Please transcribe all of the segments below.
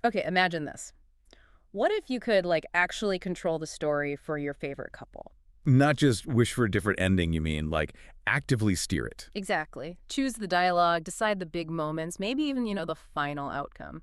Okay, imagine this. What if you could, like, actually control the story for your favorite couple? Not just wish for a different ending, you mean, like actively steer it. Exactly. Choose the dialogue, decide the big moments, maybe even, the final outcome.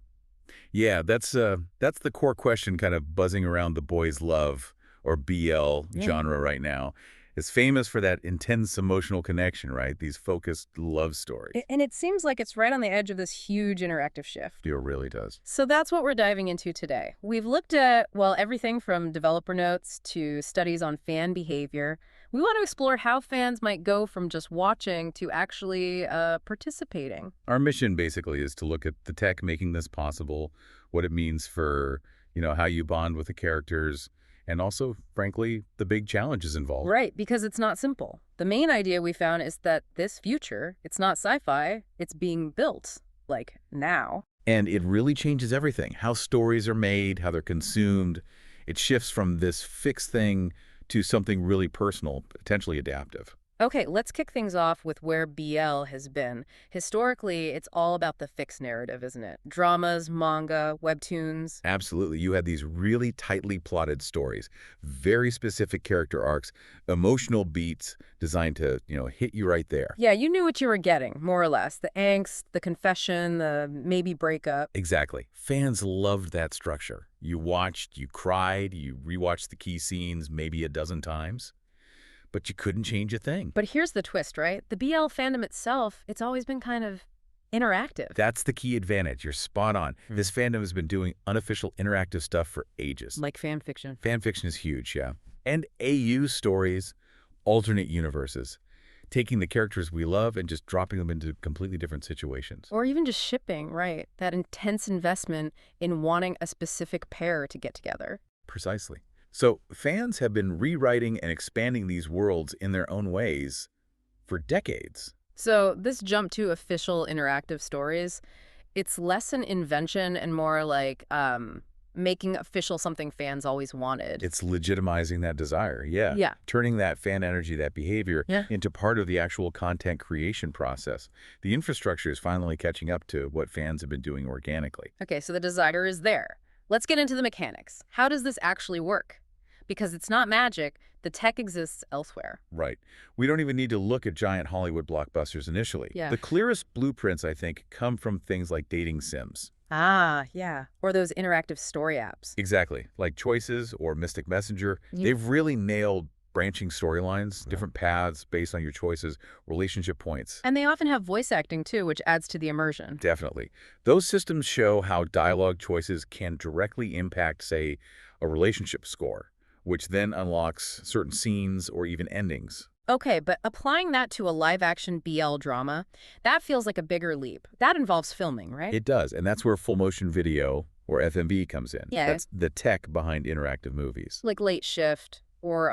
Yeah, that's the core question kind of buzzing around the boys' love or BL Yeah. genre right now. It's famous for that intense emotional connection, right? These focused love stories. And it seems like it's right on the edge of this huge interactive shift. It really does. So that's what we're diving into today. We've looked at, well, everything from developer notes to studies on fan behavior. We want to explore how fans might go from just watching to actually participating. Our mission basically is to look at the tech making this possible, what it means for, how you bond with the characters, and also, frankly, the big challenges involved. Right, because it's not simple. The main idea we found is that this future, it's not sci-fi, it's being built, like now. And it really changes everything, how stories are made, how they're consumed. It shifts from this fixed thing to something really personal, potentially adaptive. Okay, let's kick things off with where BL has been. Historically, it's all about the fixed narrative, isn't it? Dramas, manga, webtoons. Absolutely. You had these really tightly plotted stories, very specific character arcs, emotional beats designed to, hit you right there. Yeah, you knew what you were getting, more or less. The angst, the confession, the maybe breakup. Exactly. Fans loved that structure. You watched, you cried, you rewatched the key scenes maybe a dozen times, but you couldn't change a thing. But here's the twist, right? The BL fandom itself, it's always been kind of interactive. That's the key advantage. You're spot on. This fandom has been doing unofficial interactive stuff for ages. Like fan fiction. Fan fiction is huge, yeah. And AU stories, alternate universes, taking the characters we love and just dropping them into completely different situations. Or even just shipping, right? That intense investment in wanting a specific pair to get together. Precisely. So fans have been rewriting and expanding these worlds in their own ways for decades. So this jump to official interactive stories, it's less an invention and more like making official something fans always wanted. It's legitimizing that desire, yeah. Yeah. Turning that fan energy, that behavior, Yeah. into part of the actual content creation process. The infrastructure is finally catching up to what fans have been doing organically. Okay, so the desire is there. Let's get into the mechanics. How does this actually work? Because it's not magic, the tech exists elsewhere. Right. We don't even need to look at giant Hollywood blockbusters initially. Yeah. The clearest blueprints, I think, come from things like dating sims. Ah, yeah. Or those interactive story apps. Exactly. Like Choices or Mystic Messenger, they've really nailed branching storylines, different paths based on your choices, relationship points. And they often have voice acting too, which adds to the immersion. Definitely. Those systems show how dialogue choices can directly impact, say, a relationship score, which then unlocks certain scenes or even endings. Okay, but applying that to a live-action BL drama, that feels like a bigger leap. That involves filming, right? It does, and that's where full motion video, or FMV, comes in. Yeah. That's the tech behind interactive movies. Like Late Shift, or,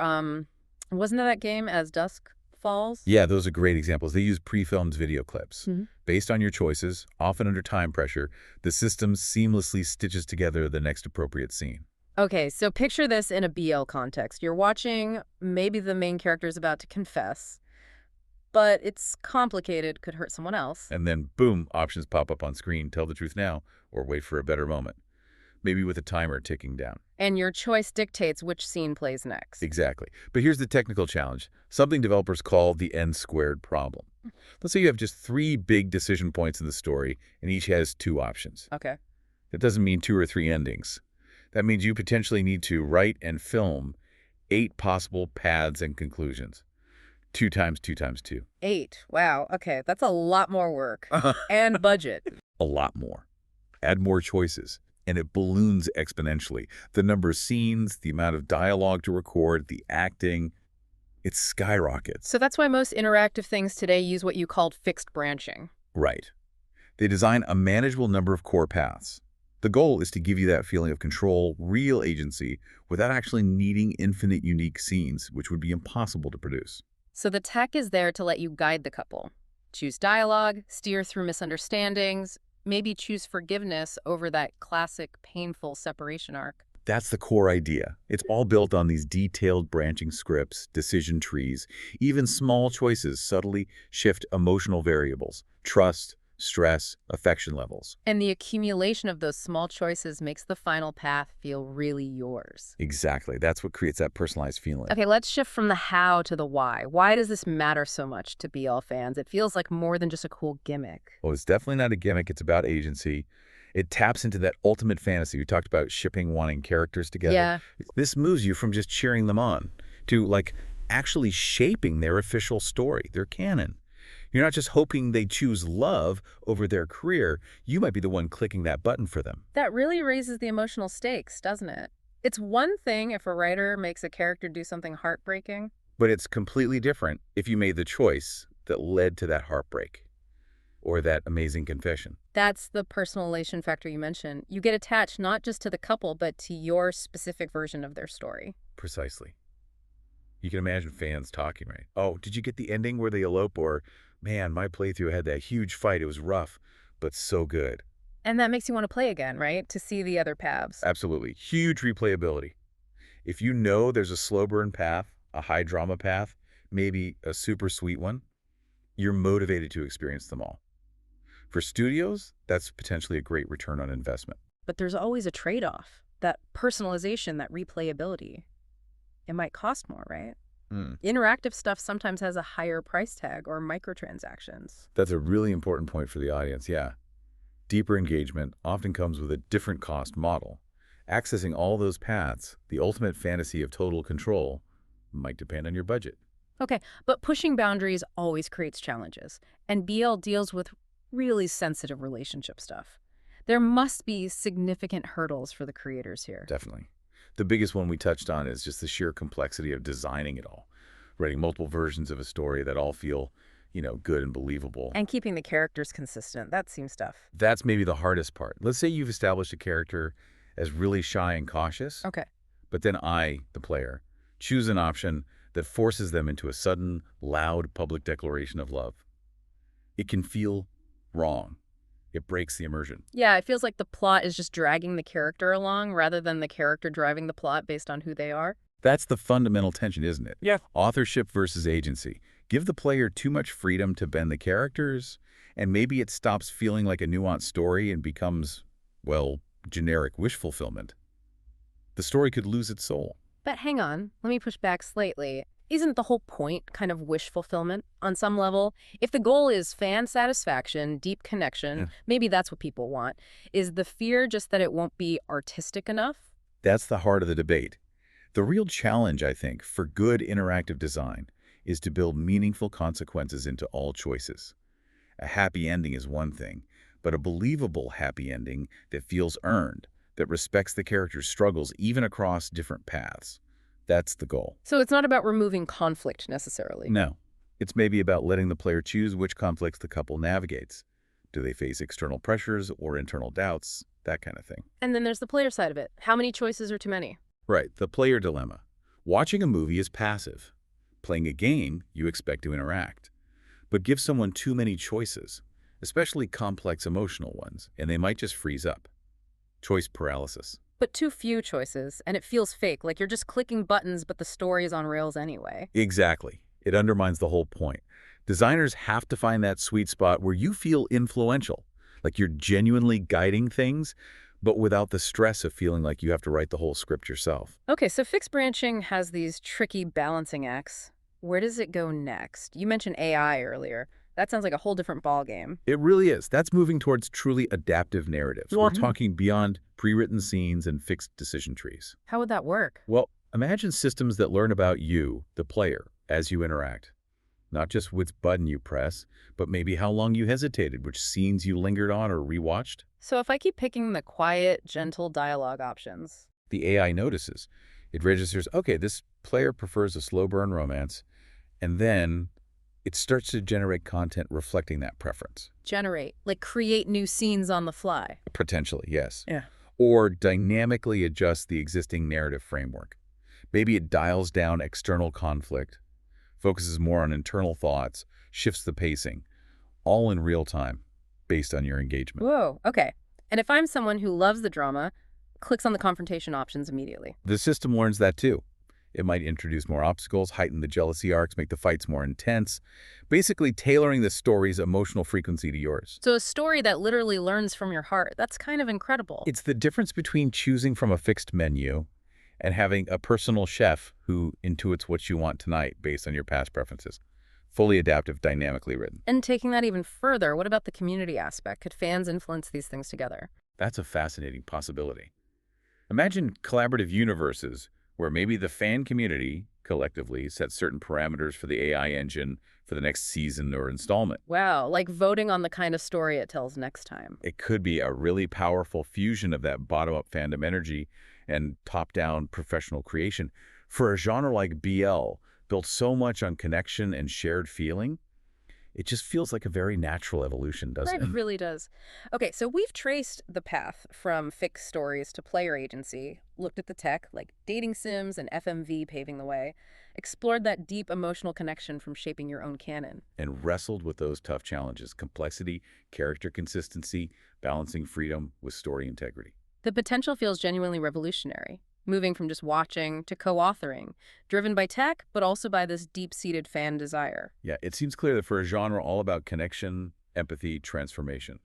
wasn't there that game As Dusk Falls? Yeah, those are great examples. They use pre-filmed video clips. Mhm. Based on your choices, often under time pressure, the system seamlessly stitches together the next appropriate scene. Okay, so picture this in a BL context. You're watching, maybe the main character is about to confess, but it's complicated, could hurt someone else. And then, boom, options pop up on screen. Tell the truth now, or wait for a better moment. Maybe with a timer ticking down. And your choice dictates which scene plays next. Exactly. But here's the technical challenge, something developers call the n-squared problem. Let's say you have just 3 big decision points in the story, and each has 2 options. Okay. That doesn't mean 2 or 3 endings. That means you potentially need to write and film 8 possible paths and conclusions. 2 times 2 times 2. 8. Wow. Okay, that's a lot more work. And budget. A lot more. Add more choices, and it balloons exponentially. The number of scenes, the amount of dialogue to record, the acting, it skyrockets. So that's why most interactive things today use what you called fixed branching. Right. They design a manageable number of core paths. The goal is to give you that feeling of control, real agency, without actually needing infinite unique scenes, which would be impossible to produce. So the tech is there to let you guide the couple. Choose dialogue, steer through misunderstandings, maybe choose forgiveness over that classic painful separation arc. That's the core idea. It's all built on these detailed branching scripts, decision trees. Even small choices subtly shift emotional variables: trust, stress, affection levels. And the accumulation of those small choices makes the final path feel really yours. Exactly. That's what creates that personalized feeling. Okay, let's shift from the how to the why. Why does this matter so much to BL fans? It feels like more than just a cool gimmick. Well, it's definitely not a gimmick. It's about agency. It taps into that ultimate fantasy. We talked about shipping, wanting characters together. Yeah. This moves you from just cheering them on to, like, actually shaping their official story, their canon. You're not just hoping they choose love over their career. You might be the one clicking that button for them. That really raises the emotional stakes, doesn't it? It's one thing if a writer makes a character do something heartbreaking. But it's completely different if you made the choice that led to that heartbreak or that amazing confession. That's the personalization factor you mentioned. You get attached not just to the couple, but to your specific version of their story. Precisely. You can imagine fans talking, right? Oh, did you get the ending where they elope? Or, man, my playthrough had that huge fight. It was rough, but so good. And that makes you want to play again, right? To see the other paths. Absolutely. Huge replayability. If you know there's a slow burn path, a high drama path, maybe a super sweet one, you're motivated to experience them all. For studios, that's potentially a great return on investment. But there's always a trade-off. That personalization, that replayability. It might cost more, right? Interactive stuff sometimes has a higher price tag or microtransactions. That's a really important point for the audience, yeah. Deeper engagement often comes with a different cost model. Accessing all those paths, the ultimate fantasy of total control, might depend on your budget. Okay, but pushing boundaries always creates challenges, and BL deals with really sensitive relationship stuff. There must be significant hurdles for the creators here. Definitely. The biggest one we touched on is just the sheer complexity of designing it all. Writing multiple versions of a story that all feel, good and believable. And keeping the characters consistent, that seems tough. That's maybe the hardest part. Let's say you've established a character as really shy and cautious, Okay. but then I, the player, choose an option that forces them into a sudden, loud public declaration of love. It can feel wrong. It breaks the immersion. Yeah, it feels like the plot is just dragging the character along rather than the character driving the plot based on who they are. That's the fundamental tension, isn't it? Yeah. Authorship versus agency. Give the player too much freedom to bend the characters, and maybe it stops feeling like a nuanced story and becomes, well, generic wish fulfillment. The story could lose its soul. But hang on, let me push back slightly. Isn't the whole point kind of wish fulfillment on some level? If the goal is fan satisfaction, deep connection, maybe that's what people want. Is the fear just that it won't be artistic enough? That's the heart of the debate. The real challenge, I think, for good interactive design is to build meaningful consequences into all choices. A happy ending is one thing, but a believable happy ending that feels earned, that respects the character's struggles even across different paths. That's the goal. So it's not about removing conflict necessarily. No. It's maybe about letting the player choose which conflicts the couple navigates. Do they face external pressures or internal doubts? That kind of thing. And then there's the player side of it. How many choices are too many? Right, the player dilemma. Watching a movie is passive. Playing a game, you expect to interact. But give someone too many choices, especially complex emotional ones, and they might just freeze up. Choice paralysis. But too few choices, and it feels fake, like you're just clicking buttons, but the story is on rails anyway. Exactly. It undermines the whole point. Designers have to find that sweet spot where you feel influential, like you're genuinely guiding things, but without the stress of feeling like you have to write the whole script yourself. Okay, so fixed branching has these tricky balancing acts. Where does it go next? You mentioned AI earlier. That sounds like a whole different ballgame. It really is. That's moving towards truly adaptive narratives. We're talking beyond pre-written scenes and fixed decision trees. How would that work? Well, imagine systems that learn about you, the player, as you interact. Not just which button you press, but maybe how long you hesitated, which scenes you lingered on or rewatched. So if I keep picking the quiet, gentle dialogue options. The AI notices. It registers, okay, this player prefers a slow burn romance, and then it starts to generate content reflecting that preference. Generate, like create new scenes on the fly. Potentially, yes. Yeah. Or dynamically adjust the existing narrative framework. Maybe it dials down external conflict, focuses more on internal thoughts, shifts the pacing, all in real time, based on your engagement. Whoa, okay. And if I'm someone who loves the drama, clicks on the confrontation options immediately. The system learns that too. It might introduce more obstacles, heighten the jealousy arcs, make the fights more intense, basically tailoring the story's emotional frequency to yours. So a story that literally learns from your heart. That's kind of incredible. It's the difference between choosing from a fixed menu and having a personal chef who intuits what you want tonight based on your past preferences. Fully adaptive, dynamically written. And taking that even further, what about the community aspect? Could fans influence these things together? That's a fascinating possibility. Imagine collaborative universes where maybe the fan community collectively sets certain parameters for the AI engine for the next season or installment. Wow, like voting on the kind of story it tells next time. It could be a really powerful fusion of that bottom-up fandom energy and top-down professional creation. For a genre like BL, built so much on connection and shared feeling, it just feels like a very natural evolution, doesn't It it? really does. Okay, so we've traced the path from fixed stories to player agency, looked at the tech, like dating sims and FMV paving the way, explored that deep emotional connection from shaping your own canon. And wrestled with those tough challenges: complexity, character consistency, balancing freedom with story integrity. The potential feels genuinely revolutionary, moving from just watching to co-authoring, driven by tech, but also by this deep-seated fan desire. Yeah, it seems clear that for a genre all about connection, empathy, transformation,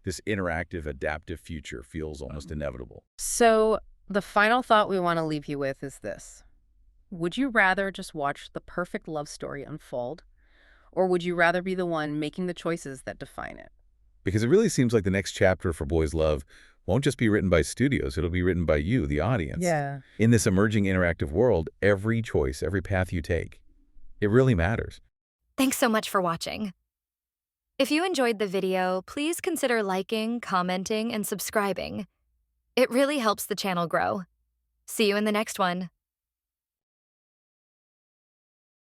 this interactive, adaptive future feels almost inevitable. So, the final thought we want to leave you with is this. Would you rather just watch the perfect love story unfold, or would you rather be the one making the choices that define it? Because it really seems like the next chapter for Boys Love won't just be written by studios, it'll be written by you, the audience. Yeah. In this emerging interactive world, every choice, every path you take, it really matters. Thanks so much for watching. If you enjoyed the video, please consider liking, commenting, and subscribing. It really helps the channel grow. See you in the next one.